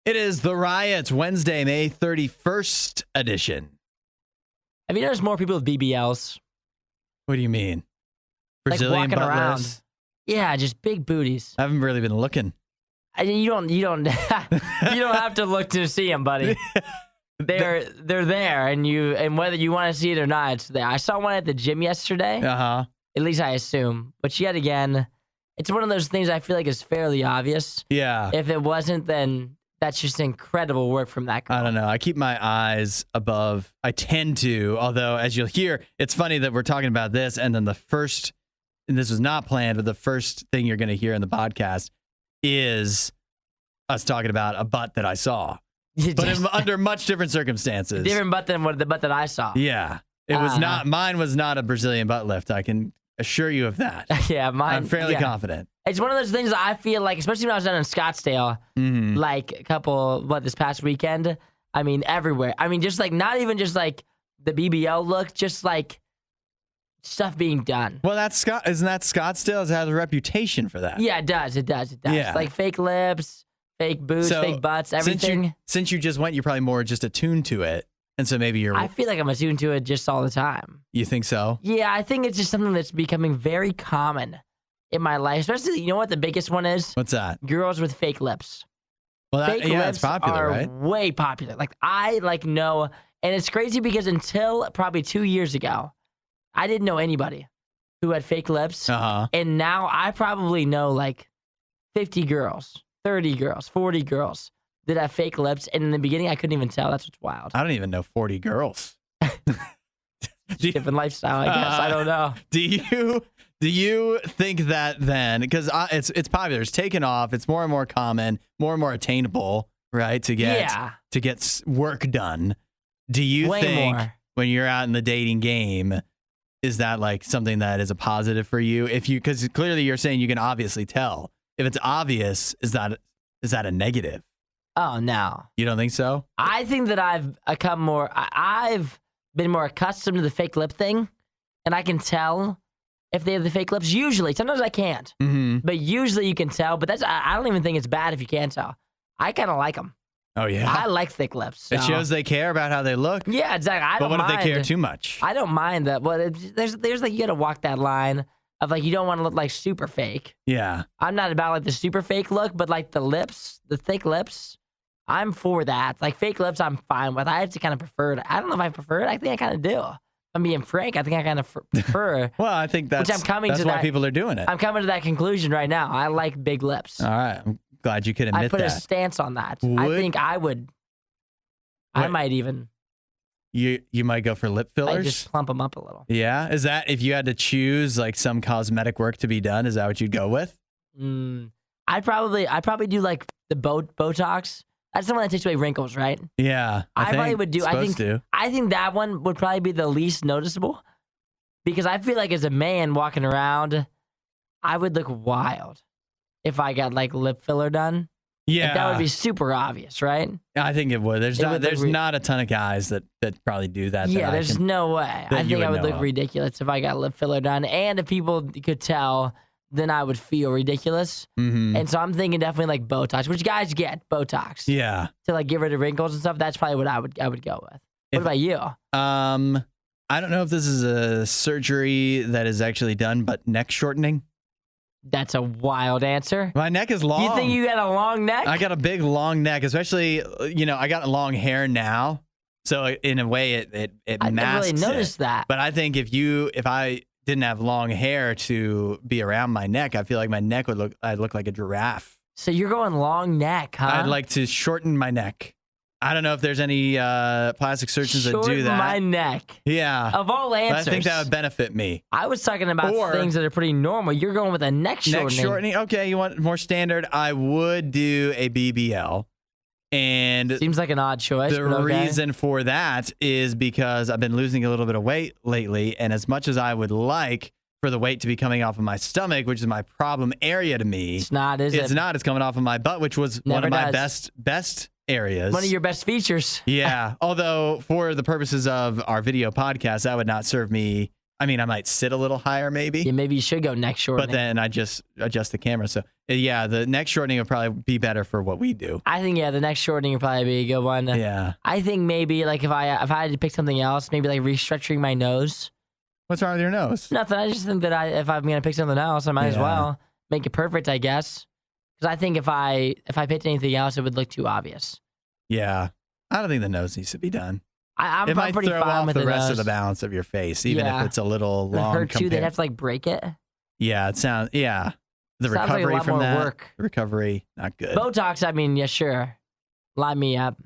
It is the RIOT Wednesday, May 31st edition. Have you noticed more people with BBLs? What do you mean? Brazilian like walking butt around. lifts? Yeah, just big booties. I haven't really been looking. You don't you don't have to look to see them, buddy. They're there, and whether you want to see it or not, it's there. I saw one at the gym yesterday. Uh-huh. At least I assume. But yet again, it's one of those things I feel like is fairly obvious. Yeah. If it wasn't, then that's just incredible work from that girl. I don't know. I keep my eyes above. I tend to, although as you'll hear, it's funny that we're talking about this, and then and this was not planned, but the first thing you're going to hear in the podcast is us talking about a butt that I saw. But under much different circumstances. Different butt than the butt that I saw. Yeah. It was not, mine was not a Brazilian butt lift. I can assure you of that. Yeah, mine. I'm fairly confident. It's one of those things that I feel like, especially when I was down in Scottsdale, like this past weekend, I mean, everywhere. I mean, just like, not even just like the BBL look, just like stuff being done. Well, isn't that Scottsdale? It has a reputation for that. Yeah, it does. It does. Yeah. Like fake lips, fake boobs, fake butts, everything. Since you just went, you're probably more just attuned to it. And so maybe I feel like I'm attuned to it just all the time. You think so? Yeah, I think it's just something that's becoming very common in my life. Especially, you know what the biggest one is? What's that? Girls with fake lips. Well, fake lips it's popular, are right? way popular. Like, I know, and it's crazy because until probably 2 years ago, I didn't know anybody who had fake lips. Uh-huh. And now I probably know like 50 girls, 30 girls, 40 girls that have fake lips, and in the beginning, I couldn't even tell. That's what's wild. I don't even know 40 girls. Different lifestyle, I guess. I don't know. Do you think that then, because it's popular, it's taken off, it's more and more common, more and more attainable, right? To get work done. Do you think when you're out in the dating game, is that like something that is a positive for you? Because clearly you're saying you can obviously tell. If it's obvious, is that a negative? Oh, no. You don't think so? I think that I've been more accustomed to the fake lip thing, and I can tell if they have the fake lips. Usually. Sometimes I can't. Mm-hmm. But usually you can tell. But I don't even think it's bad if you can't tell. I kind of like them. Oh, yeah? I like thick lips. So. It shows they care about how they look. Yeah, exactly. But what if they care too much? I don't mind that. Well, there's like, you got to walk that line of like, you don't want to look like super fake. Yeah. I'm not about like the super fake look, but like the lips, the thick lips, I'm for that. Like fake lips, I'm fine with. I actually kind of prefer it. I don't know if I prefer it. I think I kind of do. If I'm being frank, I think I kind of prefer. Well, I think that's why people are doing it. I'm coming to that conclusion right now. I like big lips. All right. I'm glad you could admit that. I put a stance on that. I think I would. I might even. You might go for lip fillers? I just plump them up a little. Yeah? Is that, if you had to choose like some cosmetic work to be done, is that what you'd go with? I'd probably do like the Botox. That's the one that takes away wrinkles, right? Yeah. I probably would do. I think that one would probably be the least noticeable, because I feel like as a man walking around, I would look wild if I got like lip filler done. Yeah. Like, that would be super obvious, right? I think it would. There's not a ton of guys that probably do that. Yeah, there's no way. I think I would look ridiculous if I got lip filler done. And if people could tell, then I would feel ridiculous. Mm-hmm. And so I'm thinking definitely like Botox, which guys get Botox. Yeah. To like get rid of wrinkles and stuff. That's probably what I would go with. What about you? I don't know if this is a surgery that is actually done, but neck shortening. That's a wild answer. My neck is long. You think you got a long neck? I got a big long neck, especially, I got long hair now. So in a way it masks I never really noticed that. But I think if I didn't have long hair to be around my neck, I feel like my neck I'd look like a giraffe. So you're going long neck, huh? I'd like to shorten my neck. I don't know if there's any plastic surgeons that do that. Shorten my neck. Yeah. Of all answers. I think that would benefit me. I was talking about things that are pretty normal. You're going with a neck shortening. Neck shortening. Okay, you want more standard? I would do a BBL. And seems like an odd choice. The reason for that is because I've been losing a little bit of weight lately, and as much as I would like for the weight to be coming off of my stomach, which is my problem area to me, it's not, is it? It's not. It's coming off of my butt, which was one of my best areas. One of your best features. Yeah. Although for the purposes of our video podcast, that would not serve me I mean, I might sit a little higher maybe. Yeah, maybe you should go neck shortening. But then I just adjust the camera. So yeah, the neck shortening would probably be better for what we do. I think the neck shortening would probably be a good one. Yeah. I think maybe like if I had to pick something else, maybe like restructuring my nose. What's wrong with your nose? Nothing. I just think that if I'm gonna pick something else, I might as well make it perfect, I guess. Because I think if I picked anything else, it would look too obvious. Yeah. I don't think the nose needs to be done. I'm it might pretty throw fine off with the rest nose. of the balance of your face, even if it's a little long. It hurt too. They'd have to like break it. Yeah, it sounds. Yeah, the Sounds recovery like a lot from more that. work. Recovery, not good. Botox. I mean, yeah, sure. Line me up.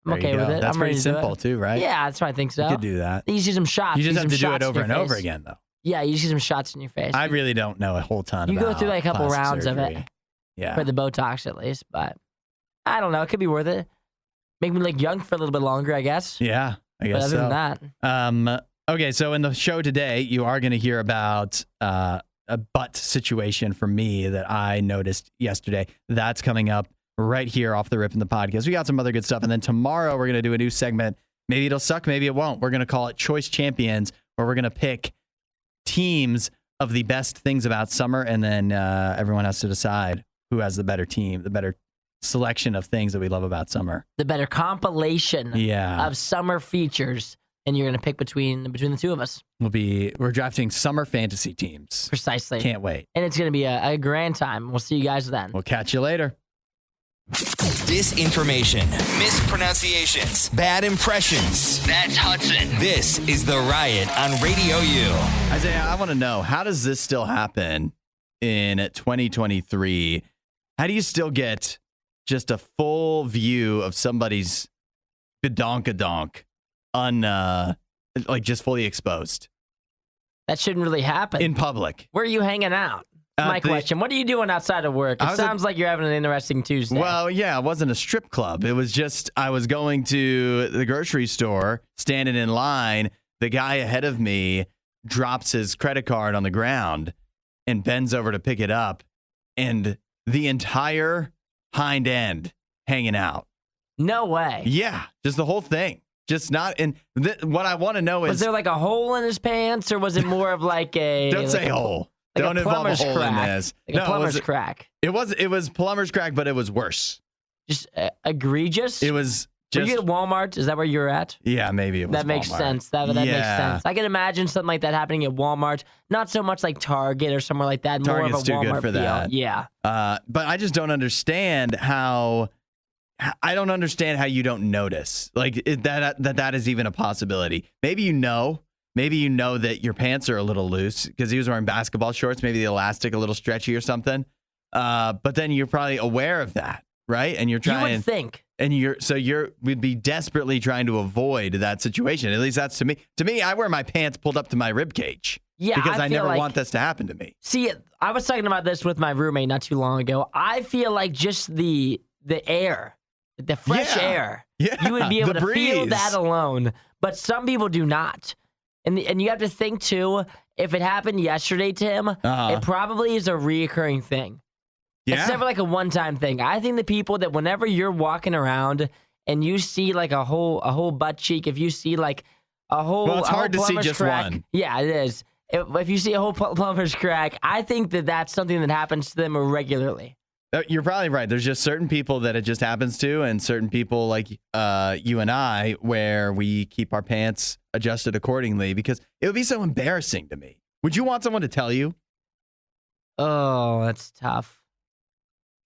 I'm There you okay with go. it. That's I'm ready pretty to do simple it. too, right? Yeah, that's what I think so. You could do that. You just use some shots. You just have to do shots it in over your and over face. again, though. Yeah, you just use some shots in your face. I really don't know a whole ton. You about go through like a couple plastic rounds surgery. of it. Yeah. For the Botox at least, but I don't know. It could be worth it. Make me look young for a little bit longer, I guess. Yeah, I guess but other than that. Okay, so in the show today, you are going to hear about a butt situation for me that I noticed yesterday. That's coming up right here off the rip in the podcast. We got some other good stuff. And then tomorrow we're going to do a new segment. Maybe it'll suck, maybe it won't. We're going to call it Choice Champions, where we're going to pick teams of the best things about summer. And then everyone has to decide who has the better team, the better selection of things that we love about summer. The better compilation of summer features. And you're going to pick between the two of us. We're drafting summer fantasy teams. Precisely. Can't wait. And it's going to be a grand time. We'll see you guys then. We'll catch you later. Disinformation, mispronunciations, bad impressions. That's Hudson. This is The Riot on Radio U. Isaiah, I want to know, how does this still happen in 2023? How do you still get just a full view of somebody's badonkadonk like just fully exposed? That shouldn't really happen. In public. Where are you hanging out? My question. What are you doing outside of work? It sounds like you're having an interesting Tuesday. Well, yeah, it wasn't a strip club. It was just, I was going to the grocery store, standing in line. The guy ahead of me drops his credit card on the ground and bends over to pick it up. And the entire hind end hanging out. No way. Yeah, just the whole thing. Just not in. What I want to know is, was there like a hole in his pants, or was it more of like a? Don't say hole. Like don't involve a hole in this. Like a plumber's crack. It was plumber's crack, but it was worse. Just egregious. It was. Were you at Walmart? Is that where you're at? Yeah, maybe it was. That makes Walmart. sense. That makes sense. I can imagine something like that happening at Walmart. Not so much like Target or somewhere like that. More Target's of a Walmart too good for feel. that. Yeah. But I just don't understand how. I don't understand how you don't notice that is even a possibility. Maybe you know that your pants are a little loose because he was wearing basketball shorts. Maybe the elastic a little stretchy or something. But then you're probably aware of that, right? And you're trying. You would think. And we'd be desperately trying to avoid that situation. At least that's to me. To me, I wear my pants pulled up to my rib cage. Yeah, because I never like, want this to happen to me. See, I was talking about this with my roommate not too long ago. I feel like just the air. The fresh air, you would be able to feel that alone. But some people do not. And you have to think, too, if it happened yesterday to him, it probably is a reoccurring thing. Yeah. It's never like a one-time thing. I think the people that whenever you're walking around and you see like a whole butt cheek, if you see like a whole Well, it's hard to see just crack, one. Yeah, it is. If you see a whole plumber's crack, I think that's something that happens to them regularly. You're probably right. There's just certain people that it just happens to, and certain people like you and I, where we keep our pants adjusted accordingly because it would be so embarrassing to me. Would you want someone to tell you? Oh, that's tough.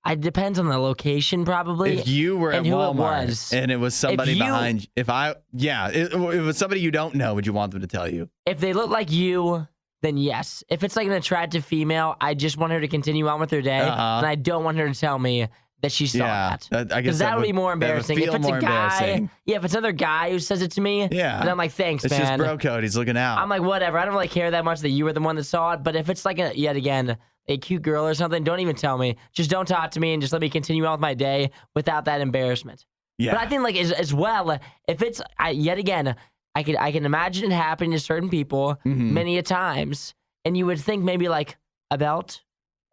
It depends on the location, probably. If you were at Walmart and it was somebody behind, it was somebody you don't know, would you want them to tell you? If they look like you, then yes. If it's like an attractive female, I just want her to continue on with her day, and I don't want her to tell me that she saw that. I guess that would be more embarrassing. If it's a guy, if it's another guy who says it to me, then I'm like, thanks, man. It's just bro code. He's looking out. I'm like, whatever. I don't really care that much that you were the one that saw it. But if it's like yet again a cute girl or something, don't even tell me. Just don't talk to me and just let me continue on with my day without that embarrassment. Yeah. But I think like as well, if it's yet again. I can imagine it happening to certain people many a times, and you would think maybe like a belt.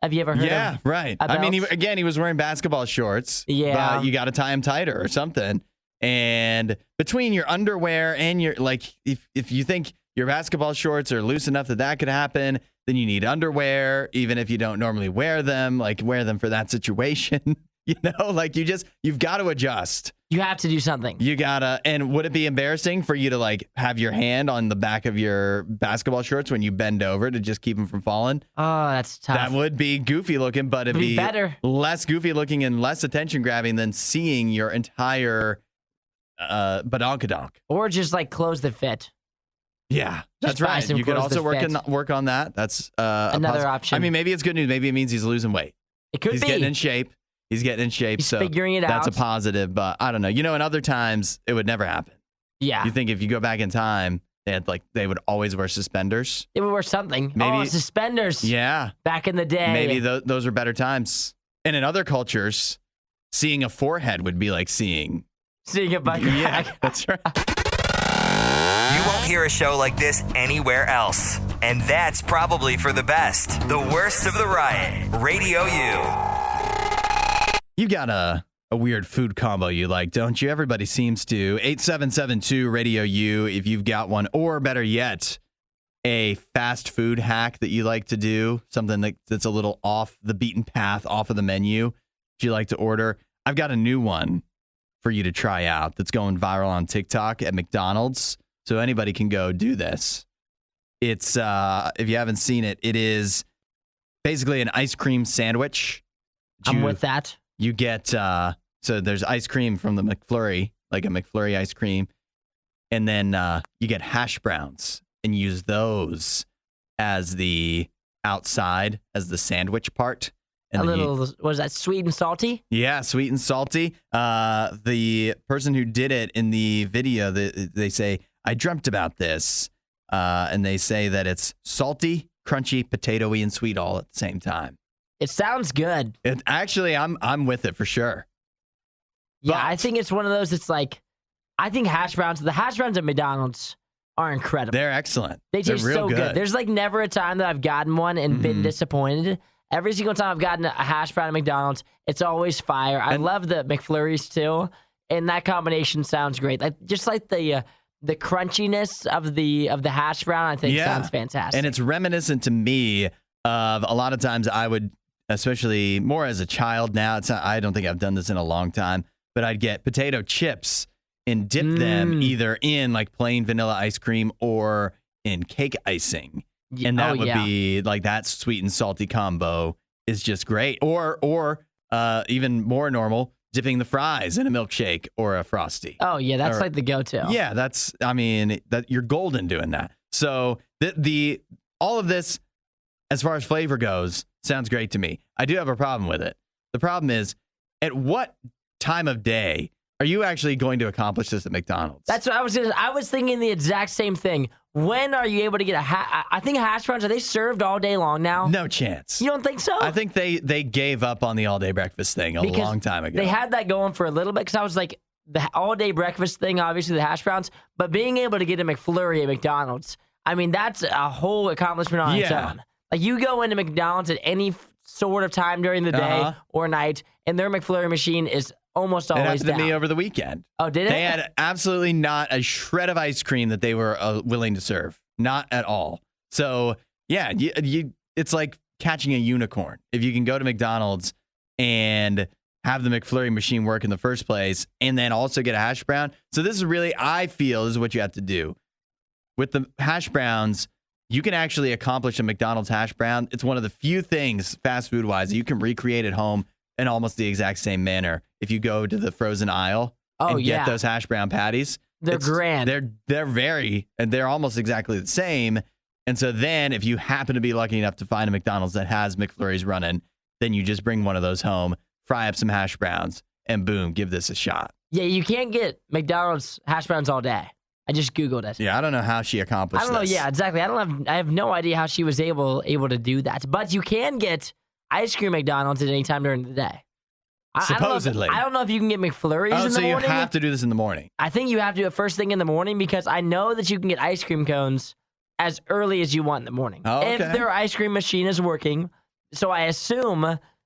Have you ever heard of? Yeah, right. I mean, he was wearing basketball shorts. Yeah, but you got to tie him tighter or something. And between your underwear and your if you think your basketball shorts are loose enough that could happen. Then you need underwear, even if you don't normally wear them, like wear them for that situation. Like you've got to adjust. You have to do something. You gotta, and would it be embarrassing for you to like have your hand on the back of your basketball shorts when you bend over to just keep them from falling? Oh, that's tough. That would be goofy looking, but it'd be better. Less goofy looking and less attention grabbing than seeing your entire badonkadonk. Or just like clothes that fit. Yeah, that's right. You could also work on that. That's another option. I mean, maybe it's good news. Maybe it means he's losing weight. It could be. He's getting in shape. He's so figuring it out. That's a positive, but I don't know. In other times it would never happen. Yeah. You think if you go back in time, they would always wear suspenders. They would wear something. Maybe suspenders. Yeah. Back in the day. Maybe those were better times. And in other cultures, seeing a forehead would be like seeing a butt crack. Yeah, that's right. You won't hear a show like this anywhere else. And that's probably for the best. The worst of the riot. Radio U. You got a weird food combo you like, don't you? Everybody seems to. 8772 Radio U if you've got one, or better yet, a fast food hack that you like to do, something that's a little off the beaten path, off of the menu that you like to order. I've got a new one for you to try out that's going viral on TikTok at McDonald's, so anybody can go do this. It's, if you haven't seen it, it is basically an ice cream sandwich. I'm with that. You get, so there's ice cream from the McFlurry, like a McFlurry ice cream. And then you get hash browns and use those as the outside, as the sandwich part. And what is that, sweet and salty? Yeah, sweet and salty. The person who did it in the video, they say, I dreamt about this. And they say that it's salty, crunchy, potatoey, and sweet all at the same time. It sounds good. I'm with it for sure. Yeah, but I think it's one of those. It's like, I think the hash browns at McDonald's are incredible. They're excellent. They taste so good. There's like never a time that I've gotten one and been disappointed. Every single time I've gotten a hash brown at McDonald's, it's always fire. I love the McFlurries too, and that combination sounds great. Like just like the crunchiness of the hash brown, I think sounds fantastic. And it's reminiscent to me of a lot of times I would, especially more as a child now. I don't think I've done this in a long time, but I'd get potato chips and dip them either in like plain vanilla ice cream or in cake icing. And that would be like that sweet and salty combo is just great. Or even more normal, dipping the fries in a milkshake or a Frosty. Oh yeah, that's like the go-to. Yeah, that you're golden doing that. So the all of this, as far as flavor goes, sounds great to me. I do have a problem with it. The problem is, at what time of day are you actually going to accomplish this at McDonald's? That's what I was thinking the exact same thing. When are you able to get I think hash browns, are they served all day long now? No chance. You don't think so? I think they gave up on the all-day breakfast thing a long time ago. They had that going for a little bit because I was like, the all-day breakfast thing, obviously the hash browns, but being able to get a McFlurry at McDonald's, I mean, that's a whole accomplishment on its own. Like, you go into McDonald's at any sort of time during the day or night, and their McFlurry machine is almost always down. It happened to me over the weekend. Oh, did it? They had absolutely not a shred of ice cream that they were willing to serve. Not at all. So, yeah, it's like catching a unicorn. If you can go to McDonald's and have the McFlurry machine work in the first place and then also get a hash brown. So this is really, I feel, this is what you have to do. With the hash browns, you can actually accomplish a McDonald's hash brown. It's one of the few things, fast food wise, that you can recreate at home in almost the exact same manner. If you go to the frozen aisle and get those hash brown patties, they're grand. They're almost exactly the same. And so then if you happen to be lucky enough to find a McDonald's that has McFlurries running, then you just bring one of those home, fry up some hash browns, and boom, give this a shot. Yeah, you can't get McDonald's hash browns all day. I just Googled it. Yeah, I don't know how she accomplished this. I don't know. Yeah, exactly. I have no idea how she was able to do that. But you can get ice cream at McDonald's at any time during the day. Supposedly. I don't know if you can get McFlurries in the morning. So you have to do this in the morning. I think you have to do it first thing in the morning because I know that you can get ice cream cones as early as you want in the morning. Oh, okay. If their ice cream machine is working. So I assume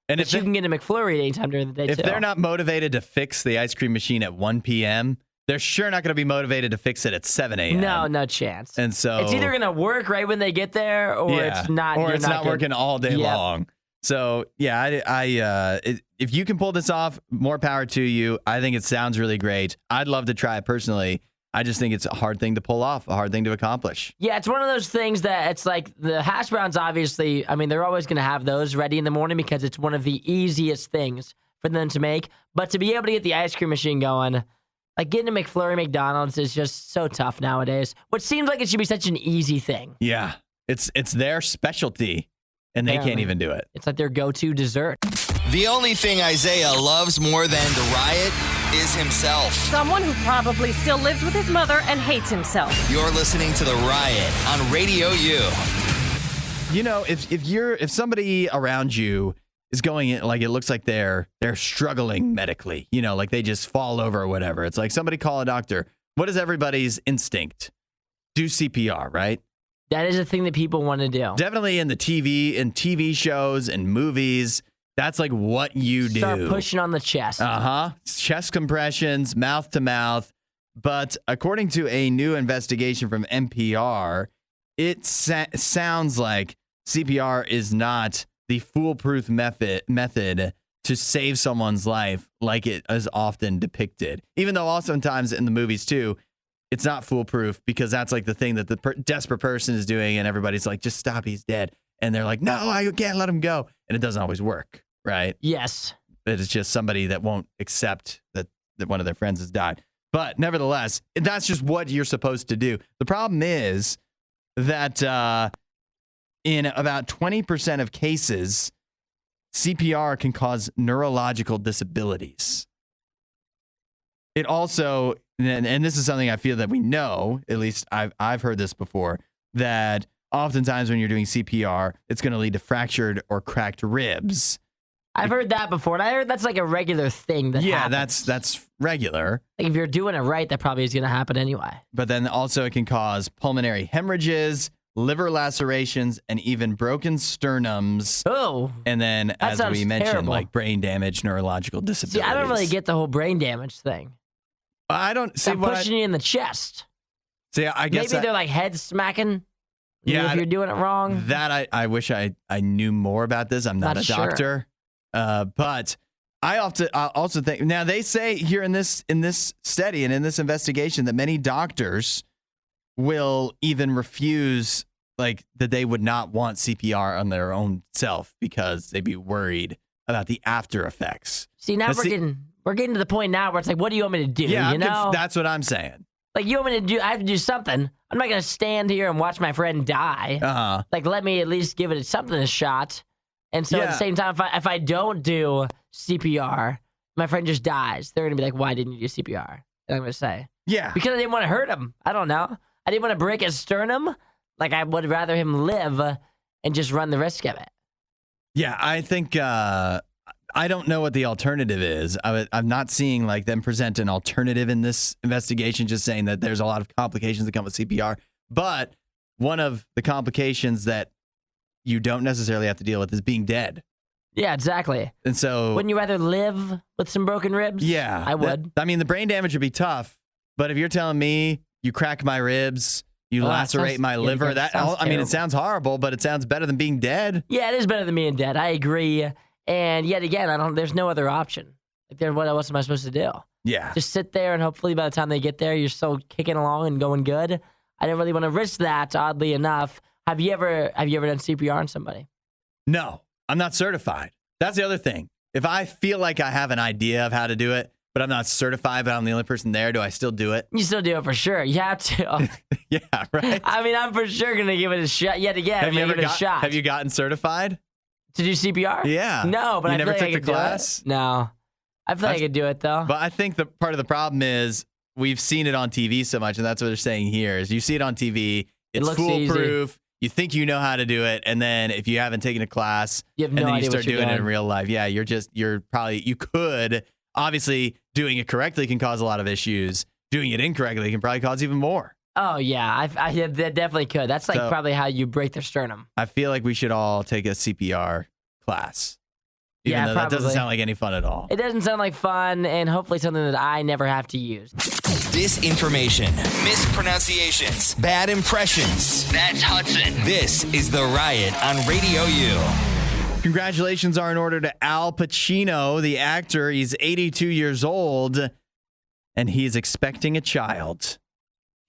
that you can get a McFlurry at any time during the day, If they're not motivated to fix the ice cream machine at 1 p.m., they're sure not going to be motivated to fix it at 7 a.m. No chance. And so it's either going to work right when they get there, or it's not. Or it's not working all day long. So if you can pull this off, more power to you. I think it sounds really great. I'd love to try it personally. I just think it's a hard thing to pull off, a hard thing to accomplish. Yeah, it's one of those things that it's like the hash browns, obviously, I mean, they're always going to have those ready in the morning because it's one of the easiest things for them to make. But to be able to get the ice cream machine going, like getting a McFlurry McDonald's is just so tough nowadays. What seems like it should be such an easy thing. Yeah, it's their specialty, and they can't even do it. It's like their go-to dessert. The only thing Isaiah loves more than the riot is himself. Someone who probably still lives with his mother and hates himself. You're listening to The Riot on Radio U. You know, if somebody around you is going in, like it looks like they're struggling medically, you know, like they just fall over or whatever. It's like somebody call a doctor. What is everybody's instinct? Do CPR, right? That is a thing that people want to do. Definitely in TV shows and movies. That's like what you do. Start pushing on the chest. Chest compressions, mouth to mouth. But according to a new investigation from NPR, it sounds like CPR is not the foolproof method to save someone's life like it is often depicted. Even though oftentimes in the movies too, it's not foolproof because that's like the thing that the desperate person is doing and everybody's like, just stop, he's dead. And they're like, no, I can't let him go. And it doesn't always work, right? Yes. It's just somebody that won't accept that one of their friends has died. But nevertheless, that's just what you're supposed to do. The problem is that in about 20% of cases, CPR can cause neurological disabilities. It also, and this is something I feel that we know, at least I've heard this before, that oftentimes when you're doing CPR, it's going to lead to fractured or cracked ribs. I've heard that before, and I heard that's like a regular thing that happens. that's regular. Like if you're doing it right, that probably is going to happen anyway. But then also it can cause pulmonary hemorrhages, liver lacerations, and even broken sternums. Oh. And then, as we mentioned, terrible. like brain damage, neurological disabilities. See, I don't really get the whole brain damage thing. I don't see what pushing you in the chest. See, I guess maybe they're like head smacking. Yeah, if you're doing it wrong. That I wish I knew more about this. I'm not a doctor, but I also think now they say here in this study and in this investigation that many doctors will even refuse like that they would not want CPR on their own self because they'd be worried about the after effects. See, now we're getting to the point now where it's like, what do you want me to do? Yeah, you know? That's what I'm saying. Like, you want me to do, I have to do something. I'm not going to stand here and watch my friend die. Like, let me at least give it something a shot. And so at the same time, if I don't do CPR, my friend just dies. They're going to be like, why didn't you do CPR? And I'm going to say, because I didn't want to hurt him. I don't know. I didn't want to break his sternum. Like, I would rather him live and just run the risk of it. Yeah, I think, I don't know what the alternative is. I'm not seeing like them present an alternative in this investigation, just saying that there's a lot of complications that come with CPR. But one of the complications that you don't necessarily have to deal with is being dead. Yeah, exactly. And so, wouldn't you rather live with some broken ribs? Yeah, I would. I mean, the brain damage would be tough, but if you're telling me you crack my ribs, you lacerate my liver, I mean, it sounds horrible, but it sounds better than being dead. Yeah, it is better than being dead. I agree. And yet again, there's no other option. Like, what else am I supposed to do? Yeah. Just sit there and hopefully by the time they get there, you're still kicking along and going good. I didn't really want to risk that, oddly enough. Have you ever done CPR on somebody? No, I'm not certified. That's the other thing. If I feel like I have an idea of how to do it, but I'm not certified, but I'm the only person there, do I still do it? You still do it for sure. You have to. Yeah, right? I mean, I'm for sure going to give it a shot. Yet again, I'm going to give it a shot. Have you gotten certified? To do CPR? Yeah. No, but you I never feel like took the class? No. I feel like I could do it, though. But I think the part of the problem is we've seen it on TV so much, and that's what they're saying here, is you see it on TV, it's foolproof, easy. You think you know how to do it, and then if you haven't taken a class, and then you start doing it in real life, you could, obviously, doing it correctly can cause a lot of issues. Doing it incorrectly can probably cause even more. Oh, yeah, I that definitely could. That's like probably how you break their sternum. I feel like we should all take a CPR class. Even though that doesn't probably. sound like any fun at all. It doesn't sound like fun, and hopefully something that I never have to use. Disinformation, mispronunciations, bad impressions. That's Hudson. This is The Riot on Radio U. Congratulations are in order to Al Pacino, the actor. He's 82 years old, and he's expecting a child.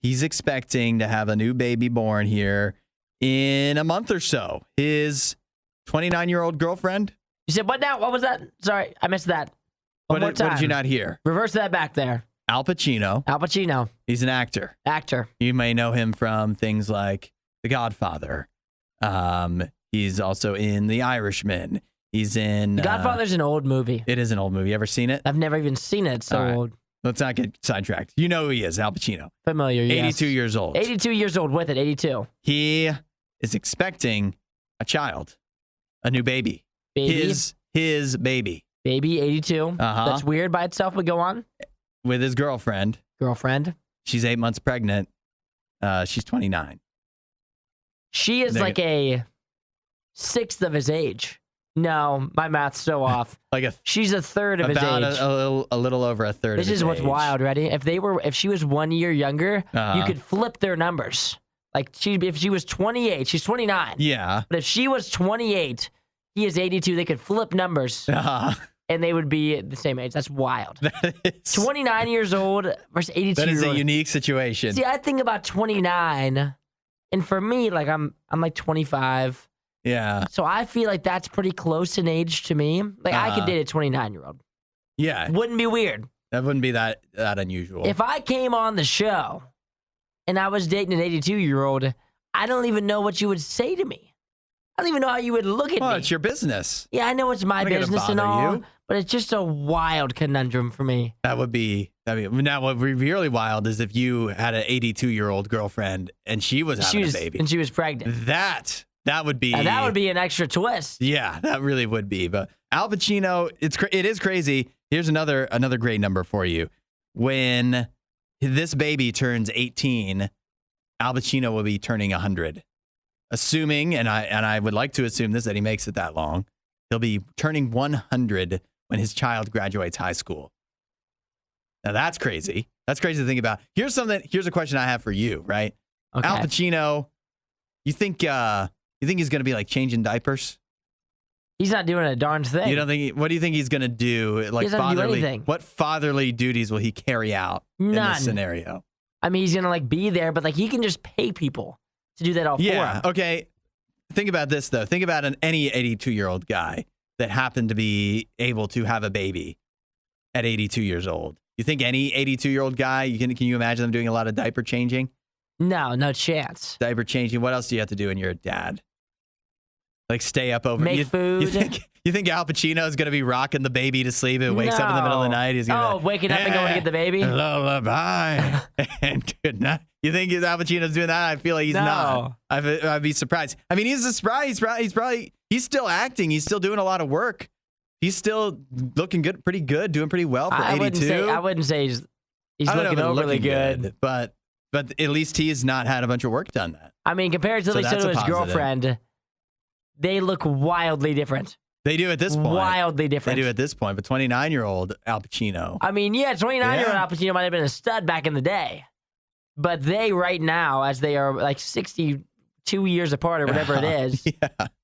He's expecting to have a new baby born here in a month or so. His 29-year-old girlfriend. You said what now? What was that? Sorry, I missed that. One more time. What did you not hear? Reverse that back there. Al Pacino. Al Pacino. He's an actor. Actor. You may know him from things like The Godfather. He's also in The Irishman. He's in... The Godfather's an old movie. It is an old movie. You ever seen it? I've never even seen it. It's so old. Let's not get sidetracked. You know who he is, Al Pacino. Familiar, yes. 82 years old. 82 years old with it, 82. He is expecting a child, a new baby. Baby. His baby. Baby, 82. Uh-huh. That's weird by itself, but go on. With his girlfriend. Girlfriend. She's 8 months pregnant. She's 29. She is like a sixth of his age. No, my math's so off. She's a third of his age. About a little over a third of his age. This is what's wild, ready? If she was 1 year younger, you could flip their numbers. Like if she was 28, she's 29. Yeah. But if she was 28, he is 82, they could flip numbers. And they would be the same age. That's wild. 29 years old versus 82 That is years old. a unique situation. See, I think about 29, and for me, like I'm like 25. Yeah. So I feel like that's pretty close in age to me. Like I could date a 29-year-old. Yeah. Wouldn't be weird. That wouldn't be that unusual. If I came on the show and I was dating an 82-year-old, I don't even know what you would say to me. I don't even know how you would look at me. Well, it's your business. Yeah, I know it's my business and all, but it's just a wild conundrum for me. That would be. Now, what would be really wild is if you had an 82-year-old girlfriend and she was having a baby and she was pregnant. That would be. And that would be an extra twist. Yeah, that really would be. But Al Pacino, it is crazy. Here's another great number for you. When this baby turns 18, Al Pacino will be turning 100. Assuming, and I would like to assume this, that he makes it that long, he'll be turning 100 when his child graduates high school. Now that's crazy. That's crazy to think about. Here's a question I have for you, right? Okay. Al Pacino, you think he's going to be like changing diapers? He's not doing a darn thing. You don't think? What do you think he's going to do? Like he doesn't do anything. What fatherly duties will he carry out in this scenario? I mean, he's going to be there, but he can just pay people to do that all for him. Okay. Think about this, though. Think about any 82-year-old guy that happened to be able to have a baby at 82 years old. You think any 82-year-old guy, can you imagine them doing a lot of diaper changing? No chance. Diaper changing. What else do you have to do when you're a dad? Like stay up over. Make food. You think Al Pacino is going to be rocking the baby to sleep and wakes up in the middle of the night? He's going waking up and going to get the baby? Lullaby. And good night. You think Al Pacino's doing that? I feel like he's not. I'd be surprised. I mean, he's still acting. He's still doing a lot of work. He's still looking good, pretty good, doing pretty well for 82. I wouldn't say he's looking overly good. But at least he's not had a bunch of work done that. I mean, comparatively to his girlfriend, they look wildly different. They do at this point. Wildly different. They do at this point. But 29-year-old Al Pacino. I mean, 29-year-old Al Pacino might have been a stud back in the day. But they, right now, as they are like 62 years apart or whatever it is,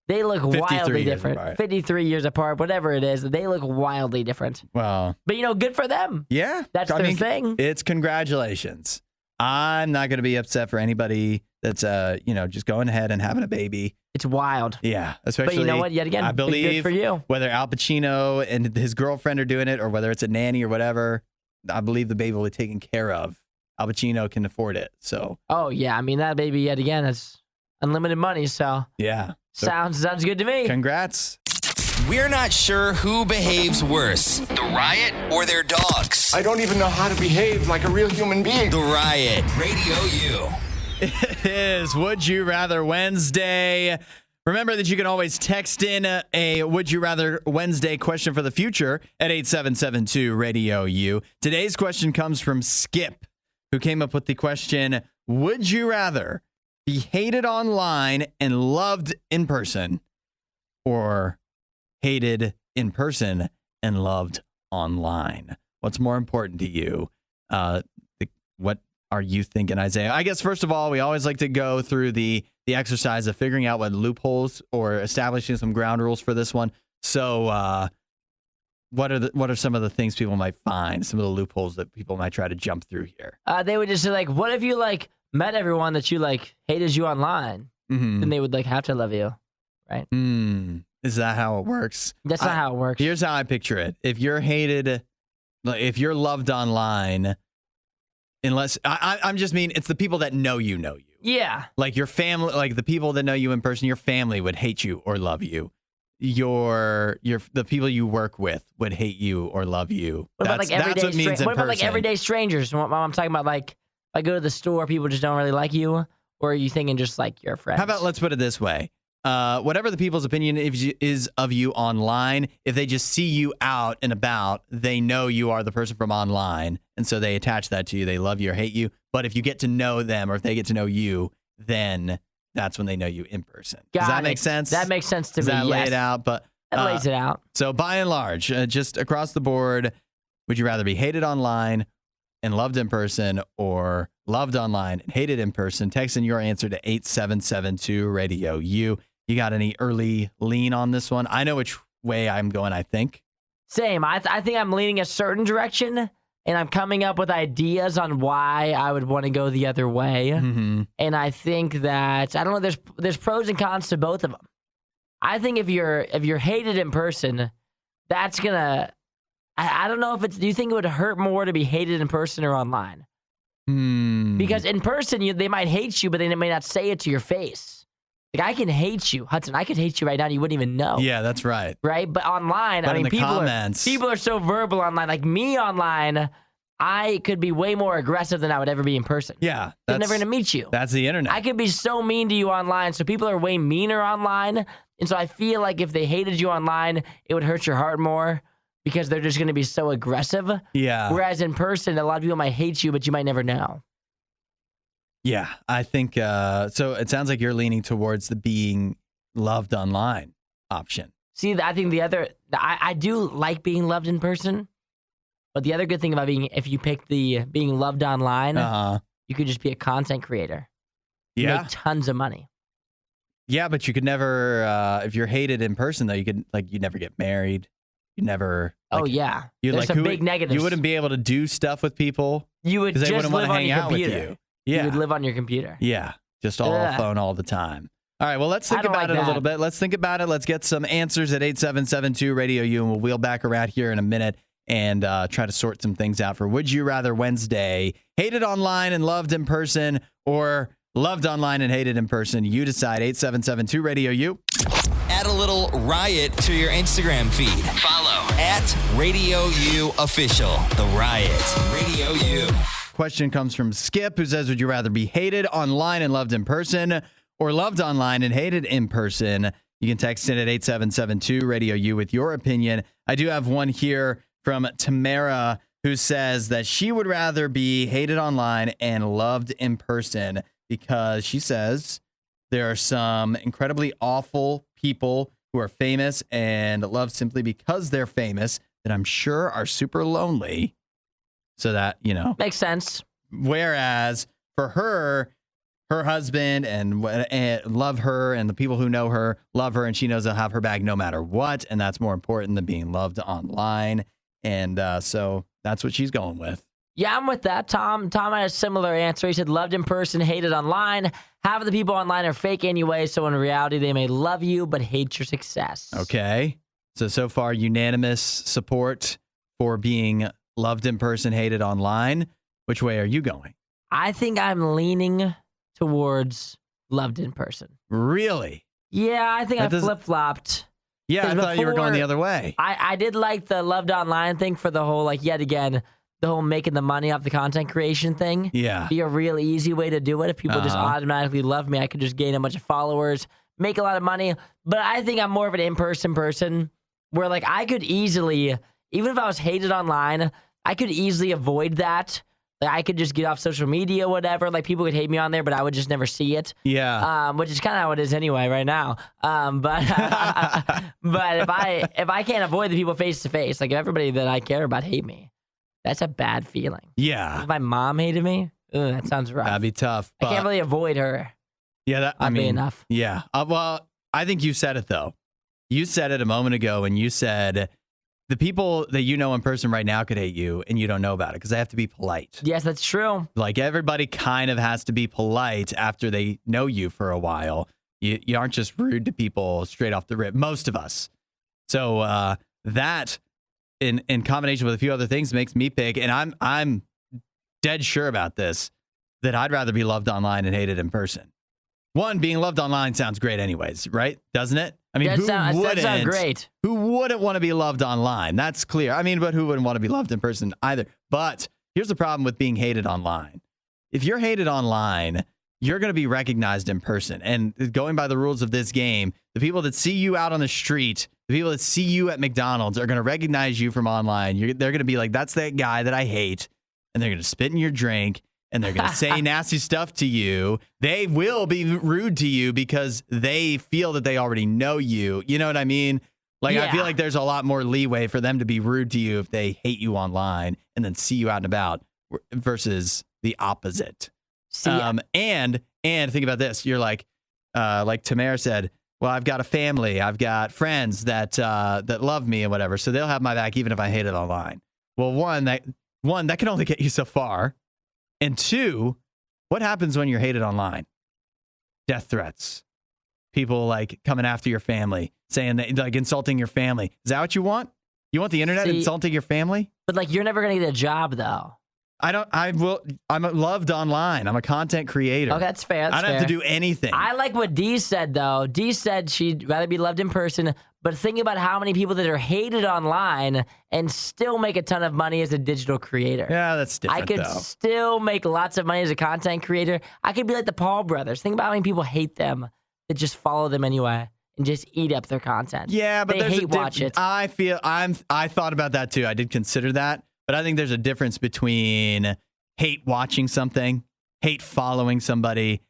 they look wildly different. 53 years apart, whatever it is, they look wildly different. Well. But, good for them. Yeah. That's their thing. It's congratulations. I'm not going to be upset for anybody that's, just going ahead and having a baby. It's wild. Yeah. Especially. But you know what? Yet again, I believe good for you. Whether Al Pacino and his girlfriend are doing it or whether it's a nanny or whatever, I believe the baby will be taken care of. Al Pacino can afford it. So. Oh, yeah. I mean, that baby, yet again, is unlimited money. So. Yeah. Sounds good to me. Congrats. We're not sure who behaves worse, the Riot or their dogs. I don't even know how to behave like a real human being. The Riot, Radio U. It is Would You Rather Wednesday. Remember that you can always text in a Would You Rather Wednesday question for the future at 8772 Radio U. Today's question comes from Skip, who came up with the question, would you rather be hated online and loved in person, or hated in person and loved online? What's more important to you? What are you thinking, Isaiah? I guess, first of all, we always like to go through the exercise of figuring out what loopholes or establishing some ground rules for this one. So what are some of the things people might find, some of the loopholes that people might try to jump through here? They would just say, like, what if you, like, met everyone that you, like, hated you online? Mm-hmm. Then they would, like, have to love you, right? Is that how it works? That's not how it works. Here's how I picture it. If you're hated, like, if you're loved online, unless I'm just mean it's the people that know you. Yeah. Like your family, like the people that know you in person, your family would hate you or love you. The people you work with would hate you or love you. What about, like, that's what it means in what about, like, person. everyday strangers? I'm talking about, like, I go to the store, people just don't really like you, or are you thinking just, like, your friends? How about, let's put it this way. Whatever the people's opinion is of you online, if they just see you out and about, they know you are the person from online, and so they attach that to you. They love you or hate you. But if you get to know them or if they get to know you, then that's when they know you in person. Does that make sense? That makes sense to me, Does that lay yes. it out? But That lays it out. So by and large, just across the board, would you rather be hated online and loved in person, or loved online and hated in person? Text in your answer to 8772 RadioU. You got any early lean on this one? I know which way I'm going, I think. Same. I think I'm leaning a certain direction, and I'm coming up with ideas on why I would want to go the other way. Mm-hmm. And I think that, I don't know, there's pros and cons to both of them. I think if you're hated in person, that's gonna, I don't know if do you think it would hurt more to be hated in person or online? Because in person, they might hate you, but they may not say it to your face. Like, I can hate you, Hudson. I could hate you right now and you wouldn't even know. Yeah, that's right. Right? But online, But I mean, in the comments, people are so verbal online. Like me online, I could be way more aggressive than I would ever be in person. Yeah. I'm never going to meet you. That's the internet. I could be so mean to you online. So people are way meaner online. And so I feel like if they hated you online, it would hurt your heart more because they're just going to be so aggressive. Yeah. Whereas in person, a lot of people might hate you, but you might never know. Yeah, I think so. It sounds like you're leaning towards the being loved online option. See, I think I do like being loved in person, but the other good thing about if you pick the being loved online, you could just be a content creator. You make tons of money. Yeah, but you could never, if you're hated in person though, you'd never get married. You never. There's some big negatives. You wouldn't be able to do stuff with people. You would just live live on your computer. With you. Yeah. You would live on your computer. Yeah, just all phone all the time. All right, well, let's think about it a little bit. Let's think about it. Let's get some answers at 8772 RadioU, and we'll wheel back around here in a minute and try to sort some things out for Would You Rather Wednesday. Hated online and loved in person, or loved online and hated in person? You decide. 8772 RadioU. Add a little riot to your Instagram feed. Follow at RadioU Official. The Riot. RadioU. Question comes from Skip, who says, would you rather be hated online and loved in person, or loved online and hated in person? You can text in at 8772 RadioU with your opinion. I do have one here from Tamara, who says that she would rather be hated online and loved in person because she says there are some incredibly awful people who are famous and loved simply because they're famous that I'm sure are super lonely. So that, makes sense. Whereas for her husband and love her, and the people who know her love her, and she knows they'll have her back no matter what. And that's more important than being loved online. And so that's what she's going with. Yeah, I'm with that. Tom had a similar answer. He said loved in person, hated online. Half of the people online are fake anyway, so in reality, they may love you but hate your success. Okay. So far, unanimous support for being loved in person, hated online. Which way are you going? I think I'm leaning towards loved in person. Really? Yeah, I think I flip-flopped. Yeah, I thought you were going the other way. I did like the loved online thing for the whole, yet again, the whole making the money off the content creation thing. Yeah. Be a real easy way to do it. If people just automatically love me, I could just gain a bunch of followers, make a lot of money. But I think I'm more of an in-person person where, I could easily, even if I was hated online, I could easily avoid that Like, I could just get off social media, whatever. Like, people could hate me on there, but I would just never see it. Yeah. Which is kind of how it is anyway right now. But if I can't avoid the people face to face, like if everybody that I care about hate me, that's a bad feeling. Yeah. If my mom hated me, that sounds rough. That'd be tough. I can't really avoid her. Yeah, I mean, enough. Yeah. Well, I think you said it though. You said it a moment ago, and you said the people that you know in person right now could hate you, and you don't know about it because they have to be polite. Yes, that's true. Like everybody kind of has to be polite after they know you for a while. You aren't just rude to people straight off the rip. Most of us. So that, in combination with a few other things, makes me pick. And I'm dead sure about this, that I'd rather be loved online and hated in person. One, being loved online sounds great anyways, right? Doesn't it? I mean, That sounds great. Who wouldn't want to be loved online? That's clear. I mean, but who wouldn't want to be loved in person either? But here's the problem with being hated online. If you're hated online, you're going to be recognized in person. And going by the rules of this game, the people that see you out on the street, the people that see you at McDonald's are going to recognize you from online. They're going to be like, that's that guy that I hate. And they're going to spit in your drink. And they're going to say nasty stuff to you. They will be rude to you because they feel that they already know you. You know what I mean? Like, I feel like there's a lot more leeway for them to be rude to you if they hate you online and then see you out and about versus the opposite. And think about this. You're like Tamara said, well, I've got a family. I've got friends that love me and whatever. So they'll have my back even if I hate it online. Well, one, that can only get you so far. And two, what happens when you're hated online? Death threats. People like coming after your family, saying that, like insulting your family. Is that what you want? You want the internet insulting your family? But like, you're never going to get a job though. I'm loved online. I'm a content creator. Oh, that's fair. I don't have to do anything. I like what Dee said though. Dee said she'd rather be loved in person, but think about how many people that are hated online and still make a ton of money as a digital creator. Yeah, that's different. I could still make lots of money as a content creator. I could be like the Paul brothers. Think about how many people hate them that just follow them anyway and just eat up their content. Yeah, but they hate watch it. I thought about that too. I did consider that. But I think there's a difference between hate watching something, hate following somebody,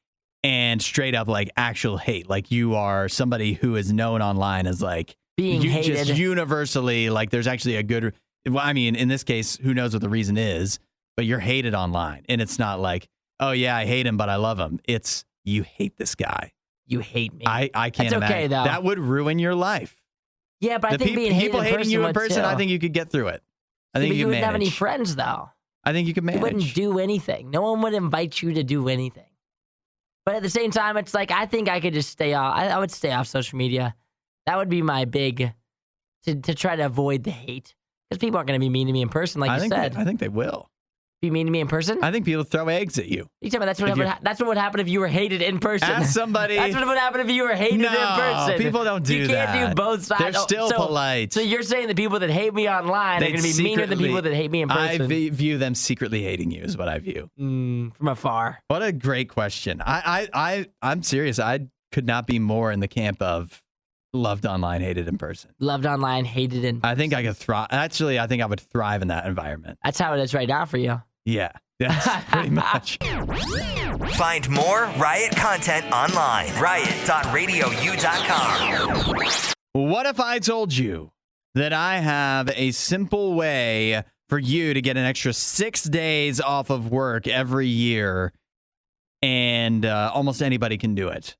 and straight up like actual hate. Like you are somebody who is known online as like being hated. Just universally, like there's actually a good, well, I mean, in this case, who knows what the reason is, but you're hated online. And it's not like, oh yeah, I hate him, but I love him. It's you hate this guy. You hate me. I can't imagine. Okay, though. That would ruin your life. Yeah, but I think being hated people hating you in person, too. I think you could get through it. I think you could wouldn't manage. have any friends, though. I think you could manage. You wouldn't do anything. No one would invite you to do anything. But at the same time, it's like, I think I could just stay off. I would stay off social media. That would be my big, to try to avoid the hate. Because people aren't going to be mean to me in person, like you said. I think they will. Be mean to me in person? I think people throw eggs at you. You tell me that's what would happen if you were hated in person. Ask somebody. That's what would happen if you were hated in person. People don't do that. You can't do both sides. They're still polite. So you're saying the people that hate me online are going to be meaner than people that hate me in person? I view them secretly hating you is what I view. From afar. What a great question. I'm serious. I could not be more in the camp of loved online, hated in person. Loved online, hated in person. I think I could thrive. Actually, I think I would thrive in that environment. That's how it is right now for you. Yeah. Yes, pretty much. Find more Riot content online. riot.radiou.com. What if I told you that I have a simple way for you to get an extra 6 days off of work every year, and almost anybody can do it?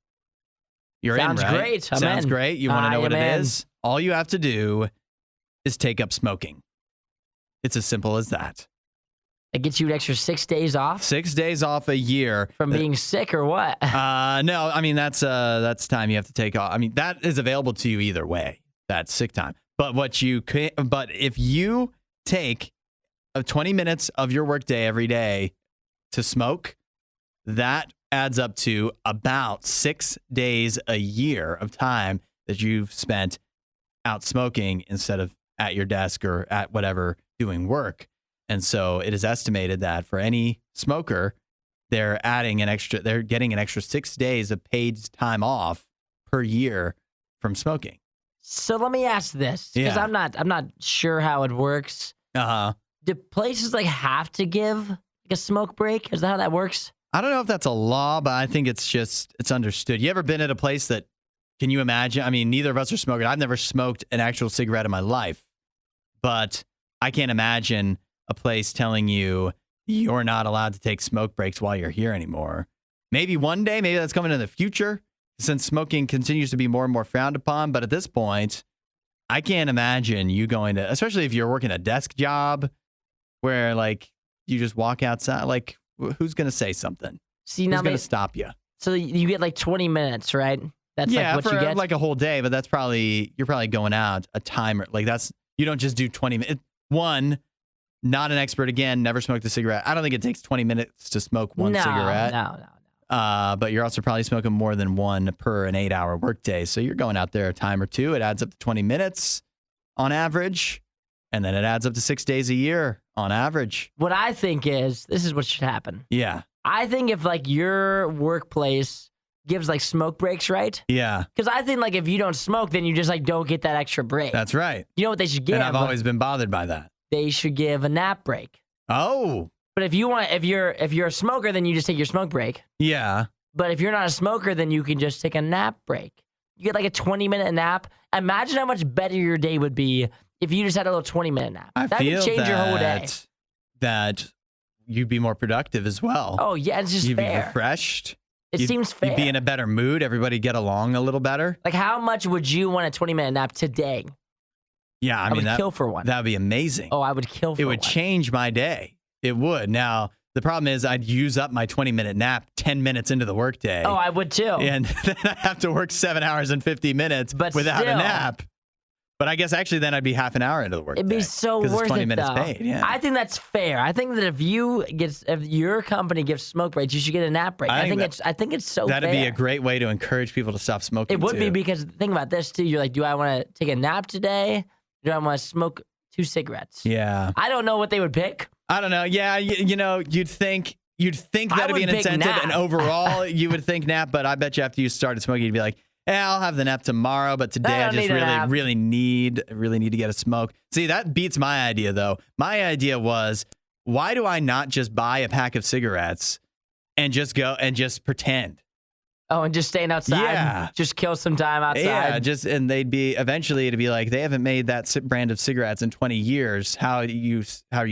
You're Sounds in, right? great. Sounds great. You want to know what it is? All you have to do is take up smoking. It's as simple as that. It gets you an extra 6 days off? 6 days off a year. From being sick or what? No, I mean, that's time you have to take off. I mean, that is available to you either way. That's sick time. But if you take 20 minutes of your workday every day to smoke, that adds up to about 6 days a year of time that you've spent out smoking instead of at your desk or at whatever doing work. And so it is estimated that for any smoker, they're getting an extra 6 days of paid time off per year from smoking. So let me ask this, because I'm not sure how it works. Uh-huh. Do places like have to give a smoke break? Is that how that works? I don't know if that's a law, but I think it's understood. You ever been at a place that, can you imagine? I mean, neither of us are smokers. I've never smoked an actual cigarette in my life, but I can't imagine a place telling you you're not allowed to take smoke breaks while you're here anymore. Maybe one day, maybe that's coming in the future, since smoking continues to be more and more frowned upon. But at this point, I can't imagine you going to, especially if you're working a desk job where like you just walk outside, like who's going to say something? See, who's now going to stop you? So you get like 20 minutes, right? That's yeah, like what for you get? like a whole day, but you're probably going out a timer. Like you don't just do 20 minutes. One, not an expert again, never smoked a cigarette. I don't think it takes 20 minutes to smoke one cigarette. No. But you're also probably smoking more than one per an 8-hour workday. So you're going out there a time or two. It adds up to 20 minutes on average. And then it adds up to 6 days a year on average. What I think is, this is what should happen. Yeah. I think if like your workplace gives like smoke breaks, right? Yeah. Because I think like if you don't smoke, then you just like don't get that extra break. That's right. You know what they should give? And I've always been bothered by that. They should give a nap break. Oh. But if you're a smoker, then you just take your smoke break. Yeah. But if you're not a smoker, then you can just take a nap break. You get like a 20-minute nap. Imagine how much better your day would be if you just had a little 20-minute nap. I that feel would change your whole day. That you'd be more productive as well. Oh, yeah, it's just you'd fair. Be refreshed. It seems fair. You'd be in a better mood. Everybody get along a little better. Like, how much would you want a 20-minute nap today? Yeah, I mean, would kill for one. That would be amazing. Oh, I would kill for one. It would change my day. It would. Now, the problem is I'd use up my 20-minute nap 10 minutes into the workday. Oh, I would too. And then I have to work 7 hours and 50 minutes without a nap. But I guess actually then I'd be half an hour into the workday. It'd be so worth 20 it, minutes though. paid. Yeah. I think that's fair. I think that if your company gives smoke breaks, you should get a nap break. I think it's so fair. That'd be a great way to encourage people to stop smoking. It would be, because think about this too. You're like, do I want to take a nap today? Do I want to smoke 2 cigarettes? Yeah. I don't know what they would pick. I don't know. Yeah, you'd think that'd be an incentive, nap. and overall you would think nap. But I bet you after you started smoking, you'd be like, "Yeah, I'll have the nap tomorrow, but today I just really need to get a smoke." See, that beats my idea though. My idea was, why do I not just buy a pack of cigarettes and just go and just pretend? Oh, and just staying outside. Yeah. Just kill some time outside. Yeah, and eventually it'd be like, they haven't made that brand of cigarettes in 20 years. How are you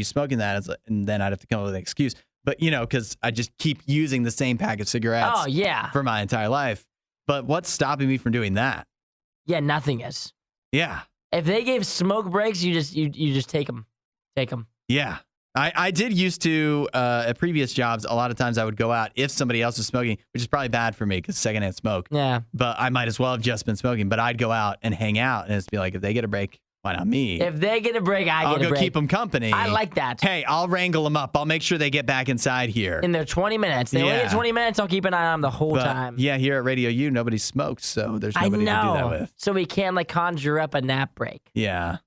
smoking that? And then I'd have to come up with an excuse. But, because I just keep using the same pack of cigarettes. Oh, yeah. For my entire life. But what's stopping me from doing that? Yeah, nothing is. Yeah. If they gave smoke breaks, you just take them. Take them. Yeah. I did used to, at previous jobs, a lot of times I would go out if somebody else was smoking, which is probably bad for me because secondhand smoke. Yeah. But I might as well have just been smoking. But I'd go out and hang out and just be like, if they get a break, why not me? If they get a break, I'll go keep them company. I like that. Hey, I'll wrangle them up. I'll make sure they get back inside here. In their 20 minutes. They only get 20 minutes. I'll keep an eye on them the whole time. Yeah, here at RadioU, nobody smokes, so there's nobody to do that with. So we can't conjure up a nap break. Yeah.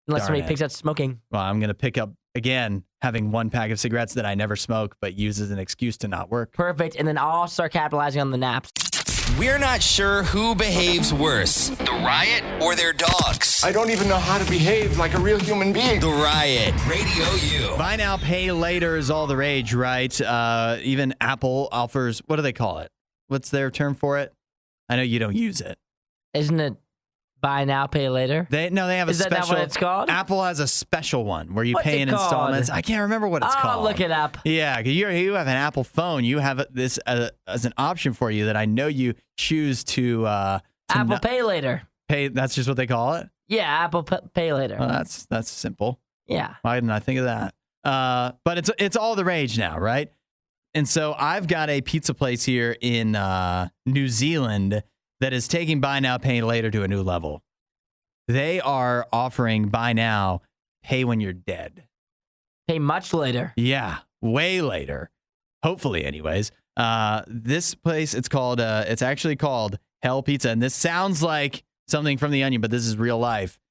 Unless somebody picks up smoking. Well, I'm going to pick up, again, having one pack of cigarettes that I never smoke, but use as an excuse to not work. Perfect. And then I'll start capitalizing on the naps. We're not sure who behaves worse, the Riot or their dogs. I don't even know how to behave like a real human being. The Riot, RadioU. Buy now, pay later is all the rage, right? Even Apple offers, what do they call it? What's their term for it? I know you don't use it. Isn't it buy now, pay later? They have a special. Is that not what it's called? Apple has a special one where you What's pay in installments. I can't remember what it's called. I'll look it up. Yeah, because you have an Apple phone. You have this as an option for you that I know you choose to Apple Pay Later. Pay. That's just what they call it? Yeah, Apple Pay Later. Well, that's simple. Yeah. Why didn't I think of that? But it's all the rage now, right? And so I've got a pizza place here in New Zealand that is taking buy now, pay later to a new level. They are offering buy now, pay when you're dead. Pay much later. Yeah, way later. Hopefully, anyways. This place, it's actually called Hell Pizza. And this sounds like something from The Onion, but this is real life.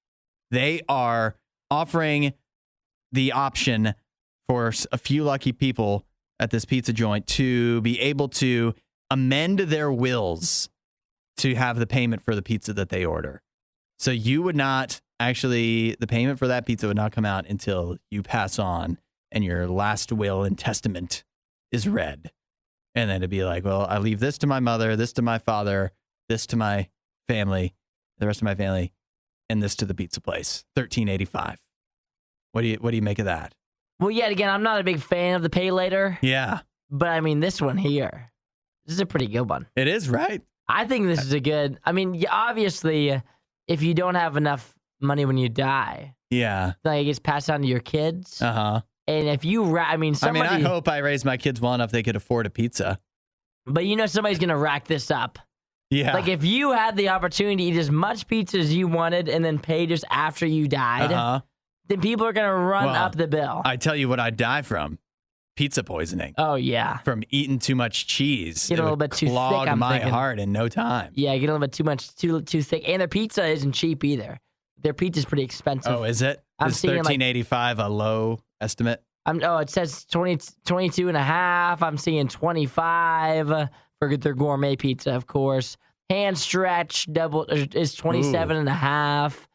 They are offering the option for a few lucky people at this pizza joint to be able to amend their wills to have the payment for the pizza that they order. So you would not the payment for that pizza would not come out until you pass on. and your last will and testament is read. And then it'd be like, well, I leave this to my mother, this to my father, this to my family, the rest of my family, and this to the pizza place. $13.85. What do you make of that? Well, yet again, I'm not a big fan of the pay later. Yeah. But I mean, this one here, this is a pretty good one. It is, right? I think this is a good, I mean, obviously, if you don't have enough money when you die, yeah, like it gets passed on to your kids. Uh-huh. And if you, I hope I raise my kids well enough they could afford a pizza. But somebody's going to rack this up. Yeah. Like if you had the opportunity to eat as much pizza as you wanted and then pay just after you died, then people are going to run up the bill. I tell you what I'd die from. Pizza poisoning. Oh, yeah. From eating too much cheese. Get a little bit too thick, clog my heart in no time. Yeah, get a little bit too thick. And their pizza isn't cheap either. Their pizza's pretty expensive. Oh, is it? Is $13.85 a low estimate? It says 22 and a half. I'm seeing 25 for their gourmet pizza, of course. Hand stretch double is 27 and a half.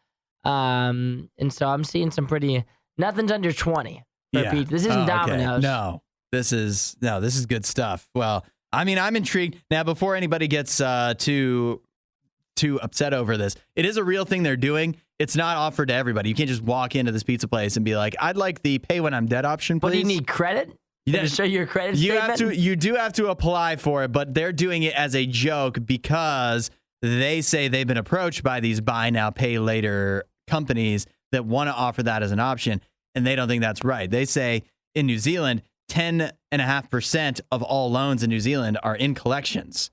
And so I'm seeing some pretty, nothing's under 20 for pizza. This isn't Domino's. No, this is good stuff. Well, I mean, I'm intrigued. Now, before anybody gets too upset over this, it is a real thing they're doing. It's not offered to everybody. You can't just walk into this pizza place and be like, I'd like the pay when I'm dead option, please. What, do you need credit? To show your credit statement? You do have to apply for it, but they're doing it as a joke because they say they've been approached by these buy now, pay later companies that want to offer that as an option, and they don't think that's right. They say in New Zealand, 10.5% of all loans in New Zealand are in collections.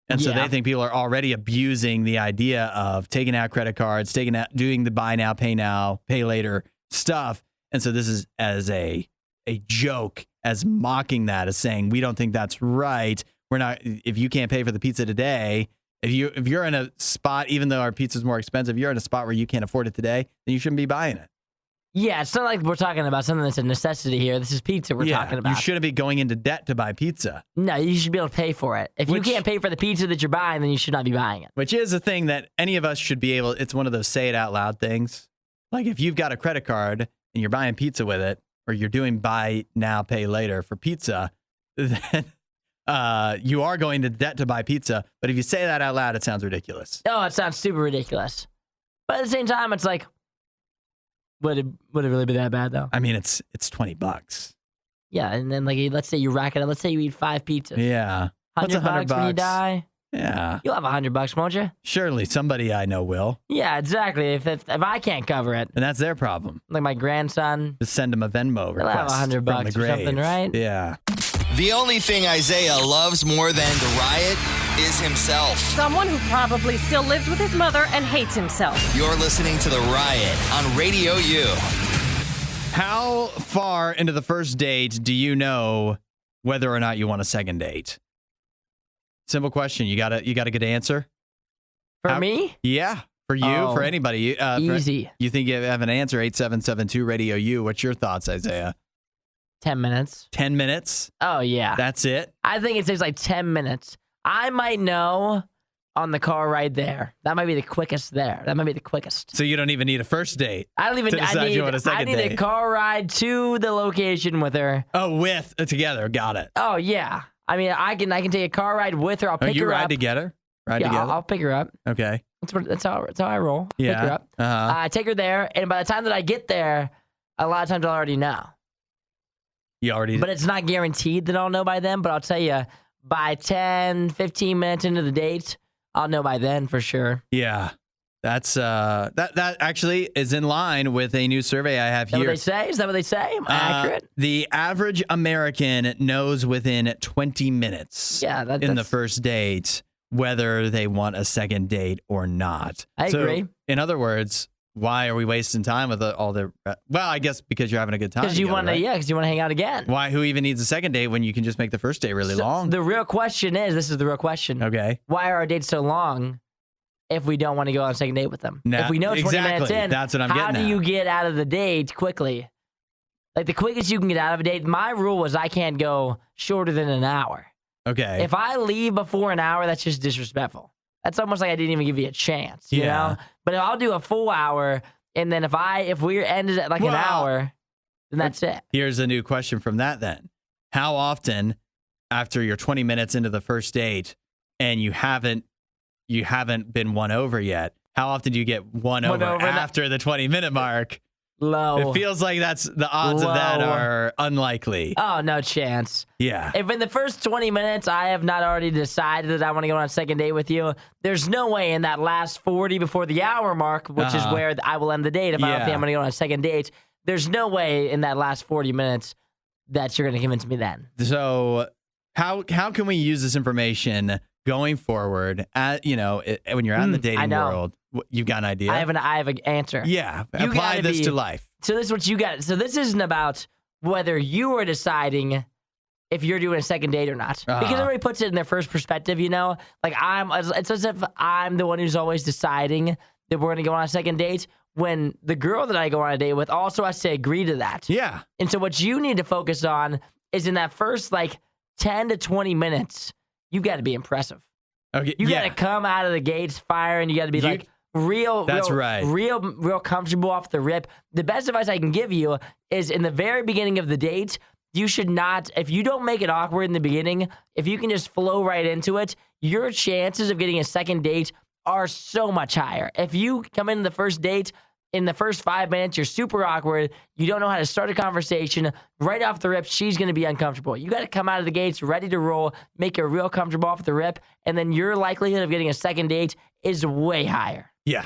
And so they think people are already abusing the idea of taking out credit cards, doing the buy now, pay later stuff. And so this is as a joke, as mocking that, as saying, we don't think that's right. We're not, if you can't pay for the pizza today, if you're in a spot, even though our pizza's more expensive, you're in a spot where you can't afford it today, then you shouldn't be buying it. Yeah, it's not like we're talking about something that's a necessity here. This is pizza we're talking about. You shouldn't be going into debt to buy pizza. No, you should be able to pay for it. If you can't pay for the pizza that you're buying, then you should not be buying it. Which is a thing that any of us should be able, it's one of those say it out loud things. Like if you've got a credit card and you're buying pizza with it, or you're doing buy now, pay later for pizza, then you are going to debt to buy pizza. But if you say that out loud, it sounds ridiculous. Oh, it sounds super ridiculous. But at the same time, it's like, would it really be that bad though? I mean, it's $20. Yeah, and then like let's say you rack it up. Let's say you eat 5 pizzas. Yeah, $100 when you die. Yeah, you'll have $100, won't you? Surely somebody I know will. Yeah, exactly. If I can't cover it, and that's their problem. Like my grandson, just send him a Venmo request. He'll have $100 or something, right? Yeah. The only thing Isaiah loves more than the riot is himself. Someone who probably still lives with his mother and hates himself. You're listening to The Riot on RadioU. How far into the first date do you know whether or not you want a second date? Simple question. You got a good answer? For me? Yeah. For you, for anybody. Easy. You think you have an answer? 8772 RadioU. What's your thoughts, Isaiah? 10 minutes. 10 minutes? Oh, yeah. That's it? I think it takes like 10 minutes. I might know on the car ride there. That might be the quickest there. That might be the quickest. So you don't even need a first date. I don't even. I need a car ride to the location with her. Oh, together. Got it. Oh yeah. I mean, I can take a car ride with her. I'll pick her up. You ride together? Together? I'll pick her up. Okay. That's how I roll. Yeah. Pick her up. I take her there, and by the time that I get there, a lot of times I'll already know. But it's not guaranteed that I'll know by then. But I'll tell you, by 10, 15 minutes into the date, I'll know by then for sure. Yeah. That's that actually is in line with a new survey I have here. What they say? Is that what they say? Am I accurate? The average American knows within 20 minutes in the first date whether they want a second date or not. I agree. In other words, why are we wasting time with all the? Well, I guess because you're having a good time. Because you want to, because you want to hang out again. Why? Who even needs a second date when you can just make the first date really long? The real question is, this is the real question. Okay. Why are our dates so long if we don't want to go on a second date with them? If we know 20 minutes in, that's what I'm getting at. How do you get out of the date quickly? Like the quickest you can get out of a date. My rule was I can't go shorter than an hour. Okay. If I leave before an hour, that's just disrespectful. That's almost like I didn't even give you a chance, you know? But if I'll do a full hour, and then if we're ended at like an hour, then that's it. Here's a new question from that then. How often, after you're 20 minutes into the first date and you haven't been won over yet, how often do you get won over after the 20-minute mark? Low. It feels like the odds of that are unlikely. Oh, no chance. Yeah. If in the first 20 minutes I have not already decided that I want to go on a second date with you, there's no way in that last 40 before the hour mark, which is where I will end the date if I don't think I'm going to go on a second date, there's no way in that last 40 minutes that you're going to convince me then. So how can we use this information going forward when you're out in the dating world? You've got an idea? I have an answer. Yeah. Apply this to life. So this is what you got. So this isn't about whether you are deciding if you're doing a second date or not. Because everybody puts it in their first perspective, Like it's as if I'm the one who's always deciding that we're going to go on a second date, when the girl that I go on a date with also has to agree to that. Yeah. And so what you need to focus on is in that first 10 to 20 minutes, you got to be impressive. Okay. You got to come out of the gates firing. You got to be real comfortable off the rip. The best advice I can give you is in the very beginning of the date, you should not, if you don't make it awkward in the beginning, if you can just flow right into it, your chances of getting a second date are so much higher. If you come into the first date, in the first 5 minutes, you're super awkward. You don't know how to start a conversation. Right off the rip, she's going to be uncomfortable. You got to come out of the gates ready to roll, make her real comfortable off the rip, and then your likelihood of getting a second date is way higher. Yeah.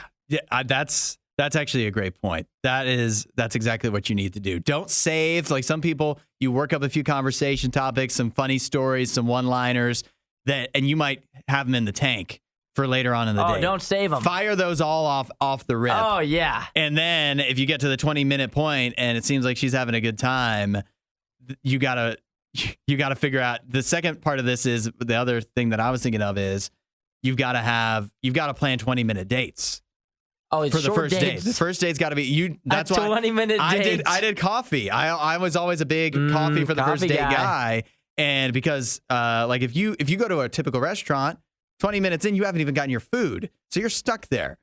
That's actually a great point. That's exactly what you need to do. Don't save. Like some people, you work up a few conversation topics, some funny stories, some one-liners, and you might have them in the tank for later on in the day. Oh, don't save them. Fire those all off the rip. Oh, yeah. And then if you get to the 20-minute point and it seems like she's having a good time, you gotta figure out. The second part of this is the other thing that I was thinking of is you've got to plan 20-minute dates. Oh, it's for the first dates. date. The first date's got to be you. That's why 20-minute dates. I did coffee. I was always a big coffee for the first date guy. And because if you go to a typical restaurant, 20 minutes in, you haven't even gotten your food. So you're stuck there.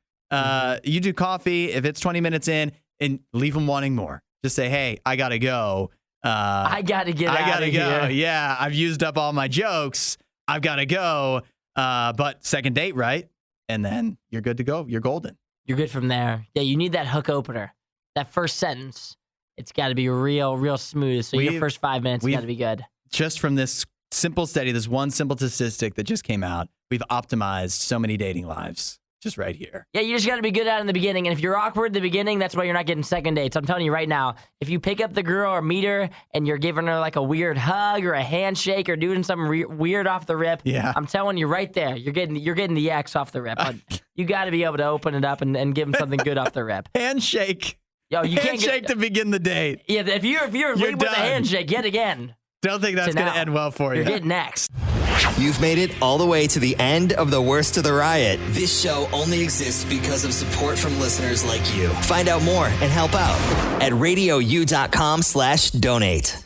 You do coffee. If it's 20 minutes in, and leave them wanting more. Just say, hey, I got to go. I got to get out of here. Yeah, I've used up all my jokes. I've got to go. But second date, right? And then you're good to go. You're golden. You're good from there. Yeah, you need that hook opener. That first sentence, it's got to be real smooth. So your first 5 minutes got to be good. Just from this simple study, this one simple statistic that just came out, we've optimized so many dating lives just right here. Yeah, you just got to be good at it in the beginning. And if you're awkward in the beginning, that's why you're not getting second dates. I'm telling you right now, if you pick up the girl or meet her and you're giving her a weird hug or a handshake or doing something weird off the rip, I'm telling you right there, you're getting the X off the rip. You got to be able to open it up and give them something good off the rip. Handshake. Yo, you can't handshake to begin the date. Yeah, if you're late with a handshake yet again. Don't think that's going to end well for you. You're getting next. You've made it all the way to the end of the Worst of the Riot. This show only exists because of support from listeners like you. Find out more and help out at RadioU.com/donate.